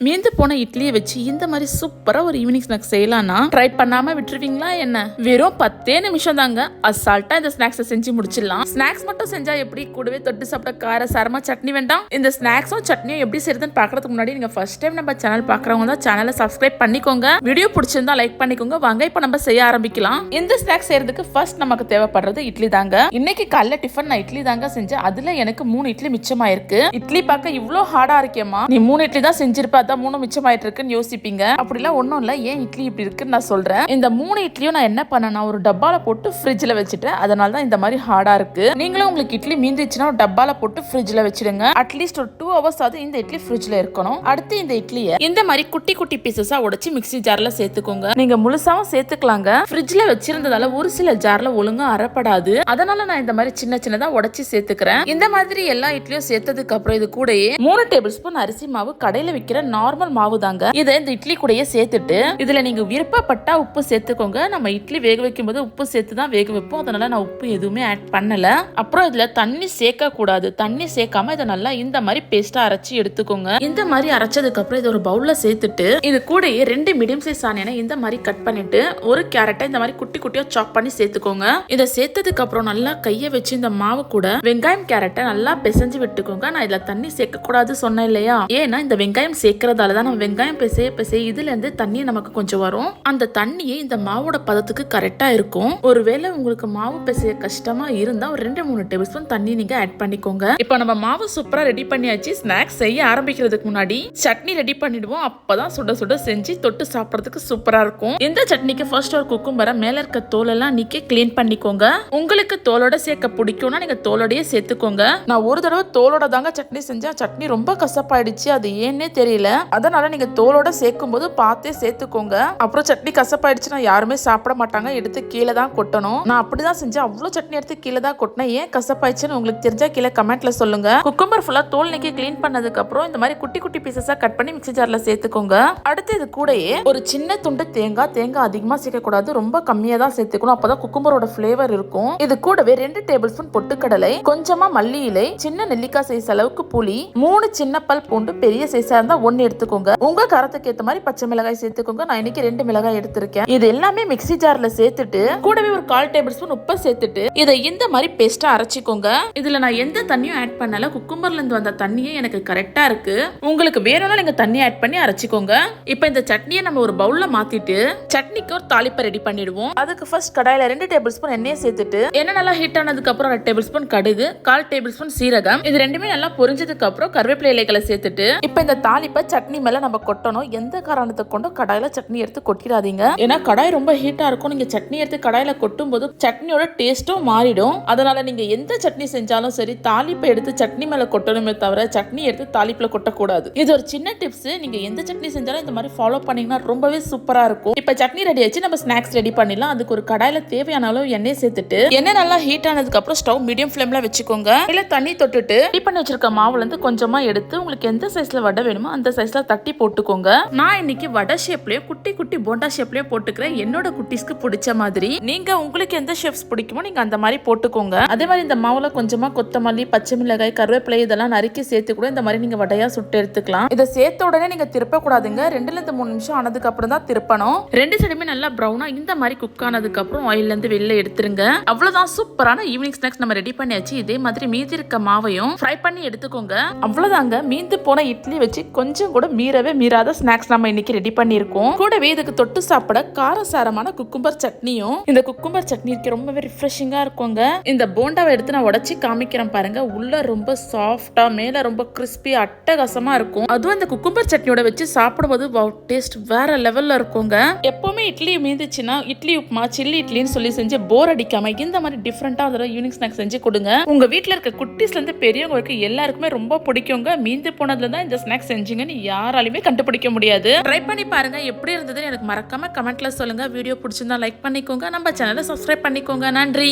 மீந்து போன இட்லியை வச்சு இந்த மாதிரி சூப்பரா ஒரு ஈவினிங் ஸ்நாக்ஸ் செய்யலாம்னா ட்ரை பண்ணாம விட்டுருவீங்களா என்ன? வெறும் 10 நிமிஷம் தாங்க அசால்ட்டா இந்த ஸ்நாக்ஸை செஞ்சு முடிச்சிடலாம். ஸ்நாக்ஸ் மட்டும் செஞ்சா எப்படி, கூடவே தொட்டு சாப்பிட கார சாரமா சட்னி வேண்டாம். இந்த ஸ்நாக்ஸும் சட்னியும் எப்படி செய்யறதுன்னு பாக்குறதுக்கு முன்னாடி நீங்க ஃபர்ஸ்ட் டைம் நம்ம சேனல் பாக்குறவங்க தான் சேனலை சப்ஸ்கிரைப் பண்ணிக்கோங்க. வீடியோ பிடிச்சிருந்தா லைக் பண்ணிக்கோங்க. வாங்க இப்ப நம்ம செய்ய ஆரம்பிக்கலாம். இந்த ஸ்நாக்ஸ் செய்யறதுக்கு ஃபர்ஸ்ட் நமக்கு தேவைப்படுறது இட்லி தாங்க. இன்னைக்கு காலைல டிஃபன் நான் இட்லி தாங்க செஞ்சேன். அதுல எனக்கு 3 இட்லி மிச்சமாயிருக்கு. இட்லி பார்க்க இவ்வளோ ஹார்டா இருக்கேமா, நீ 3 இட்லி தான் செஞ்சிருப்ப, 3 மிச்சமாயிட்டு இருக்குன்னு யோசிப்பீங்க. அப்படிலாம் ஒன்றும் இல்லை, ஏன் இட்லி இப்படி இருக்குன்னு நான் சொல்றேன். இந்த 3 இட்லியும் நான் என்ன பண்ணேன்னா ஒரு டப்பால போட்டு ஃப்ரிட்ஜ்ல வச்சுட்டேன். அதனால தான் இந்த மாதிரி ஹார்டா இருக்கு. நீங்களும் உங்களுக்கு இட்லி மீந்துச்சுன்னா ஒரு டப்பால போட்டு ஃப்ரிட்ஜ்ல வச்சிடுங்க. அட்லீஸ்ட் ஒரு 2 hours ஆகுது இந்த இட்லி ஃப்ரிட்ஜ்ல இருக்கணும். அடுத்து இந்த இட்லியை இந்த மாதிரி குட்டி குட்டி பீசஸா உடைச்சு மிக்ஸி ஜார்ல சேர்த்துக்கோங்க. நீங்க முழுசாவும் சேர்த்துக்கலாங்க. ஃப்ரிட்ஜ்ல வச்சிருந்ததால ஒரு சில ஜார்ல ஒழுங்கா அரைப்படாது. அதனால நான் இந்த மாதிரி சின்ன சின்னதா உடைச்சு சேர்த்துக்கிறேன். இந்த மாதிரி எல்லா இட்லியும் சேர்த்ததுக்கு அப்புறம் இது கூடயே 3 டேபிள் ஸ்பூன் அரிசி மாவு, கடையில விற்கிற நார்மல் மாவு தாங்க, இதை இந்த இட்லி கூடயே சேர்த்துட்டு இதுல நீங்க விருப்பப்பட்டா உப்பு சேர்த்துக்கோங்க. நம்ம இட்லி வேக வைக்கும் போது உப்பு சேர்த்து தான் வேக வைப்போம். அதனால நான் உப்பு எதுவுமே ஆட் பண்ணல. அப்புறம் இதுல தண்ணி சேர்க்க கூடாது. தண்ணி சேர்க்காம இதை நல்லா இந்த மாதிரி பேஸ்டா அரைச்சி எடுத்துக்கோங்க. இந்த மாதிரி அரைச்சதுக்கு அப்புறம் இது ஒரு பவுல்ல சேர்த்துட்டு இது கூடயே 2 மீடியம் சைஸ் ஆனியனை இந்த மாதிரி கட் பண்ணிட்டு ஒரு கேரட்டை இந்த மாதிரி குட்டி குட்டியா சாப் பண்ணி சேர்த்துக்கோங்க. இதை சேர்த்ததுக்கு அப்புறம் நல்லா கையை வச்சு இந்த மாவு கூட வெங்காயம் கேரட்டை நல்லா பிசைஞ்சு விட்டுக்கோங்க. நான் இதுல தண்ணி சேர்க்க கூடாது சொன்னேன் இல்லையா, ஏன்னா இந்த வெங்காயம் சேர்க்கறதால தான் நம்ம வெங்காயம் பிசைய இதுல இருந்து தண்ணி நமக்கு கொஞ்சம் வரும். அந்த தண்ணியே இந்த மாவோட பதத்துக்கு கரெக்டா இருக்கும். ஒருவேளை உங்களுக்கு மாவு பிசைய கஷ்டமா இருந்தா ஒரு 2-3 டேபிள் ஸ்பூன் தண்ணி நீங்க ஆட் பண்ணிக்கோங்க. இப்போ நம்ம மாவு சூப்பரா ரெடி பண்ணியாச்சு. ஸ்நாக்ஸ் செய்ய ஆரம்பிக்கிறதுக்கு முன்னாடி சட்னி ரெடி பண்ணிடுவோம். அப்பதான் சுட சுட செஞ்சு தொட்டு சாப்பிடறதுக்கு சூப்பரா இருக்கும். இந்த சட்னிக்கு ஃபர்ஸ்ட் ஒரு குக்கும்பரை மேல இருக்க தோல் எல்லாம் நீக்கி கிளீன் பண்ணிக்கோங்க. உங்களுக்கு தோலோட சேர்க்க பிடிக்கும்னா நீங்க தோலோடயே சேர்த்துக்கோங்க. நான் ஒரு தடவை தோலோட தாங்க சட்னி செஞ்சேன். சட்னி ரொம்ப கசப்பாயிடுச்சு, அது ஏன்னே தெரியல. அதனால நீங்க தோலோட சேர்க்கும் போது பார்த்தே சேர்த்துக்கோங்க. அப்புறம் சட்னி கசப்பாயிடுச்சுன்னா யாருமே சாப்பிட மாட்டாங்க, எடுத்து கீழே தான் கொட்டணும். நான் அப்படிதான் செஞ்சேன். அவ்வளவு சட்னி எடுத்து கீழே தான் கொட்டினேன். ஏன் கசப்பாயிடுச்சுன்னு உங்களுக்கு தெரிஞ்சா கீழே கமெண்ட்ல சொல்லுங்க. குக்கும்பர் ஃபுல்லா தோல் நீக்கி கிளீன் பண்ணதுக்கு அப்புறம் இந்த மாதிரி குட்டி குட்டி பீசஸா கட் பண்ணி மிக்ஸி ஜார்ல சேர்த்துக்கோங்க. அடுத்து இது கூடயே ஒரு சின்ன துண்டு தேங்காய் அதிகமா சேர்க்க கூடாது, ரொம்ப கம்மியா தான் சேர்த்துக்கணும். அப்பதான் குக்கும்பரோட ஃபிளேவர் இருக்கும். இது கூடவே 2 டேபிள் ஸ்பூன் பொட்டுக்கடலை, கொஞ்சமா மல்லி இலை, சின்ன நெல்லிக்காய் சைஸ் அளவுக்கு புளி, 3 சின்ன பல் பூண்டு, பெரிய சைஸா இருந்தா 1 எடுத்துக்கோங்க. உங்க காரத்துக்கு ஏத்த மாதிரி பச்சை மிளகாய் சேர்த்துக்கோங்க. நான் இன்னைக்கு 2 மிளகாய் எடுத்திருக்கேன். இது எல்லாமே மிக்ஸி ஜார்ல சேர்த்துட்டு கூடவே ஒரு 1/4 டேபிள் ஸ்பூன் உப்பு சேர்த்துட்டு இதை இந்த மாதிரி பேஸ்டா அரைச்சிக்கோங்க. இதுல நான் எந்த தண்ணியும் ஆட் பண்ணல. குக்கும்பர்ல இருந்து வந்த தண்ணியே எனக்கு கரெக்டா இருக்கு. உங்களுக்கு வேணும்னா நீங்க தண்ணி ஆட் பண்ணி அரைச்சிக்கோங்க. இப்போ இந்த சட்னியை நம்ம ஒரு பவுல்ல மாத்திட்டு சட்னிக்கு ஒரு தாளிப்பை ரெடி பண்ணிடுவோம். அதுக்கு ஃபர்ஸ்ட் கடாயில 2 டேபிள் ஸ்பூன் எண்ணெயை சேர்த்துட்டு எண்ணெய் நல்லா ஹீட் ஆனதுக்கு அப்புறம் 1 டேபிள் ஸ்பூன் கடுகு, 1/4 டேபிள் ஸ்பூன் சீரகம், இது ரெண்டுமே நல்லா பொரிஞ்சதுக்கு அப்புறம் கருவேப்பிலை இலைகளை சேர்த்துட்டு இப்போ இந்த தாளிப்பை சட்னி மேல நம்ம கொட்டணும். எந்த காரணத்தை கொண்டும் கடாயில சட்னி எடுத்து கொட்டிடாதீங்க. ஏன்னா கடாய் ரொம்ப ஹீட்டா இருக்கும். நீங்க சட்னி எடுத்து கடாயில கொட்டும் போது சட்னியோட டேஸ்டும் மாறிடும். அதனால நீங்க எந்த சட்னி செஞ்சாலும் சரி தாளிப்பை எடுத்து சட்னி மேல கொட்டணுமே தவிர சட்னி எடுத்து தாளிப்புல கொட்டக்கூடாது. இது ஒரு சின்ன டிப்ஸ். நீங்க எந்த சட்னி செஞ்சாலும் இந்த மாதிரி ஃபாலோ பண்ணீங்கன்னா ரொம்பவே சூப்பரா இருக்கும். இப்ப சட்னி ரெடி ஆச்சு, நம்ம ஸ்நாக்ஸ் ரெடி பண்ணிடலாம். அதுக்கு ஒரு கடாயில தேவையான அளவு எண்ணெய் சேர்த்துட்டு எண்ணெய் நல்லா ஹீட் ஆனதுக்கு அப்புறம் ஸ்டவ் மீடியம் ஃப்ளேம்ல வச்சுக்கோங்க. இல்ல தண்ணி தொட்டுட்டு ரெடி பண்ணி வச்சிருக்க மாவுல இருந்து கொஞ்சமா எடுத்து உங்களுக்கு எந்த சைஸ்ல வடை வேணுமோ அந்த சைஸ்ல தட்டி போட்டுக்கோங்க. நான் இன்னைக்கு வடை ஷேப்லயே குட்டி குட்டி போண்டா ஷேப்லயே போட்டுக்கிறேன். என்னோட குட்டிஸ்க்கு பிடிச்ச மாதிரி. நீங்க உங்களுக்கு எந்த ஷேப்ஸ் பிடிக்குமோ நீங்க அந்த மாதிரி போட்டுக்கோங்க. அதே மாதிரி இந்த மாவுல கொஞ்சமா கொத்தமல்லி, பச்சை மிளகாய், கருவேப்பிலை இதெல்லாம் நறுக்கி சேர்த்து கூட இந்த மாதிரி நீங்க வடையா சுட்டு எடுத்துக்கலாம். இதை சேர்த்த உடனே நீங்க திருப்ப கூடாதுங்க. 2-3 நிமிஷம் ஆனதுக்கு அப்புறம் தான் திருப்பணும். 2 சைடுமே நல்லா ப்ரௌனா இந்த மாதிரி குக் ஆனதுக்கு அப்புறம் ஆயில்ல இருந்து வெளில எடுத்துருங்க. அவ்வளவுதான், சூப்பரான ஈவினிங் ஸ்நாக்ஸ் நம்ம ரெடி பண்ணியாச்சு. இதே மாதிரி மீதி இருக்க மாவையும் ஃப்ரை பண்ணி எடுத்துக்கோங்க. அவ்வளவுதாங்க, மீந்து போன இட்லி வச்சு கொஞ்சம் கூட மீறாத ஸ்நாக்ஸ் நம்ம இன்னைக்கு ரெடி பண்ணிருக்கோம். கூடவே இதுக்கு தொட்டு சாப்பிட காரசாரமான குக்கும்பர் சட்னியும். இந்த குக்கும்பர் சட்னி இருக்கு ரொம்பவே ரிஃப்ரெஷிங்கா இருக்குங்க. இந்த போண்டாவை எடுத்து நான் உடைச்சு காமிக்கிறேன் பாருங்க. உள்ள ரொம்ப சாஃப்டா, மேல ரொம்ப கிறிஸ்பி, அட்டகாசமா இருக்கும். அதுவும் இந்த குக்கும்பர் சட்னியோட வச்சு சாப்பிடும்போது டேஸ்ட் வேற லெவல்ல இருக்குங்க. எப்பவுமே இட்லி மீந்துச்சுன்னா இட்லி உப்புமா, சில்லி இட்லின்னு சொல்லி செஞ்சு போர் அடிக்காம இந்த மாதிரி டிஃப்ரெண்டா ஈவினிங் ஸ்நாக்ஸ் செஞ்சு கொடுங்க. உங்க வீட்டுல இருக்க குட்டீஸ்ல இருந்து பெரியவங்களுக்கு எல்லாருக்குமே ரொம்ப பிடிக்குங்க. மீந்து போனதுல தான் இந்த ஸ்நாக்ஸ் செஞ்சீங்கன்னு யாராலுமே கண்டுபிடிக்க முடியாது. ட்ரை பண்ணி பாருங்க, எப்படி இருந்ததுன்னு எனக்கு மறக்காம கமெண்ட்ல சொல்லுங்க. வீடியோ பிடிச்சிருந்தா லைக் பண்ணிக்கோங்க. நம்ம சேனலை சப்ஸ்கிரைப் பண்ணிக்கோங்க. நன்றி.